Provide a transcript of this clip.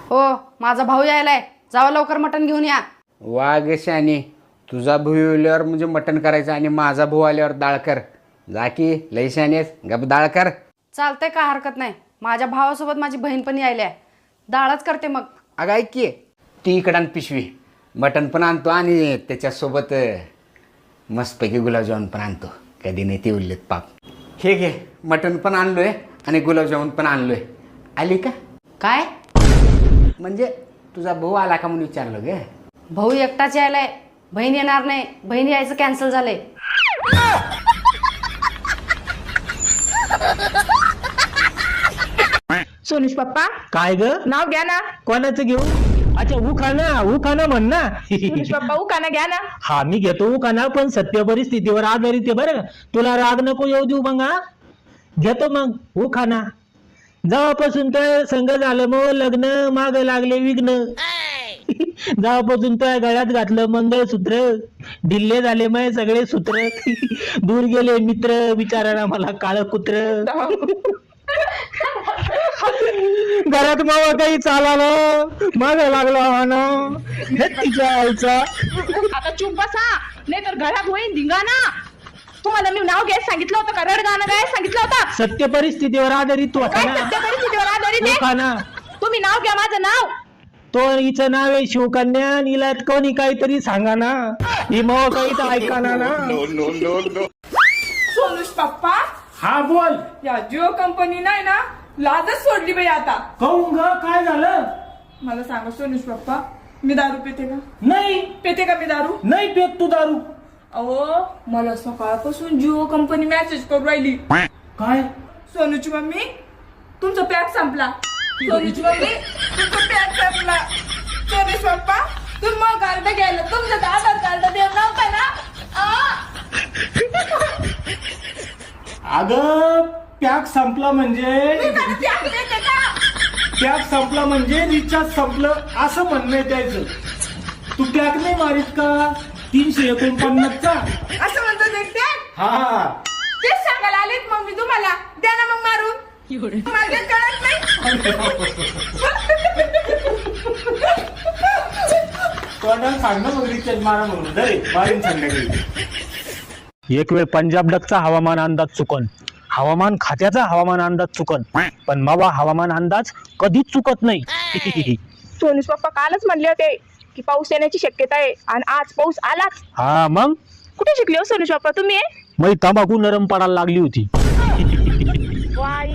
हो, माझा भाऊ यायलाय, जावा लवकर मटण घेऊन या. वाघ शाने, तुझा भाऊ आल्यावर म्हणजे मटण करायचं आणि माझा भाऊ आल्यावर डाळ कर. जा की लय शानेस, गप डाळ कर. चालतंय, काय हरकत नाही. माझ्या भावासोबत माझी बहीण पण यायली आहे, डाळच करते मग. अगं ऐक की, ती इकडं आण पिशवी, मटण पण आणतो आणि त्याच्यासोबत मस्तपैकी गुलाबजामुन पण आणतो. कधी नाही ते उरलेत पाप. हे घे, मटण पण आणलोय आणि गुलाबजामुन पण आणलोय. आली का? काय? म्हणजे तुझा भाऊ आला का म्हणून विचारलं ग. भाऊ एकटाच यायलाय, बहीण येणार नाही. बहीण यायचं कॅन्सल झालंय. सोनुष पप्पा काय ग? नाव घ्या ना. कोणाचं घेऊ? अच्छा उखाना म्हण ना. सोनुष पप्पा उखाना घ्या ना. हा मी घेतो उखाना, पण सत्य परिस्थितीवर आधारित आहे बरं. तुला राग नको येऊ देऊ मग. हा घेतो मग उखाना. जेव्हापासून तर संघ झालं मग लग्न, माग लागले विघ्न. जेव्हापासून तो गळ्यात घातलं मंगळसूत्र, ढिल्ले झाले मग सगळे सूत्र. दूर गेले मित्र, विचारायला मला काळ कुत्र. घरात मावा काही चालाला, माग लागला तिच्या आईचा. आता चुप बसा, नाही तर घरात होईन धिंगाणा. तुम्हाला मी नाव घ्यायला सांगितलं होतं का? रडगाणं गायला सांगितलं होतं? सत्य परिस्थितीवर आधारित काय उखाणा. सत्य परिस्थितीवर आधारित आहे? उखाणा. तुम्ही नाव घ्या, माझं नाव. तो हिचं नाव आहे शिवकन्या. हिला कोणी काहीतरी सांगा ना, ही मग काही ऐका ना. सोनुष पप्पा, हा बोल. या जिओ कंपनी नाही ना लाजच सोडली बाई आता. काऊन ग, काय झालं? मला सांगा सोनुष पप्पा, मी दारू पिते का? नाही पिते का मी दारू? नाही पेत तू दारू. अहो, मला सकाळपासून जिओ कंपनी मेसेज करून राहिली. काय? सोनूची मम्मी, तुमचा पॅक संपला. सोनूची मम्मी, तुमचा पॅक संपला. सोनुष पप्पा, तुम्ही मग कार्ड घ्यायला तुमचं आधार कार्ड देव नव्हता ना? अगं पॅक संपला म्हणजे, तुम्ही मला पॅक देते का? पॅक संपला म्हणजे रिचार्ज संपलं असं म्हणणं आहे त्याचं. तू पॅक नाही मारित का 349चा? असं म्हणतो देखते. हा तेच सांगायला आलेत मग मी तुम्हाला. द्या ना मग मारून. मला कळत नाही. तोंडाला सांग ना मग रिचार्ज मारा म्हणून. दरे मारीन संध्याकाळी. एक वेळ पंजाब डकचा हवामान अंदाज चुकन, हवामान खात्याचा हवामान अंदाज चुकन, पण मावा हवामान अंदाज कधीच चुकत नाही. सोनुष पप्पा कालच म्हणले होते की पाऊस येण्याची शक्यता आहे, आणि आज पाऊस आलाच. हा मग कुठे शिकले हो सोनुष पप्पा तुम्ही? मग तंबाखू नरम पडायला लागली होती. वाई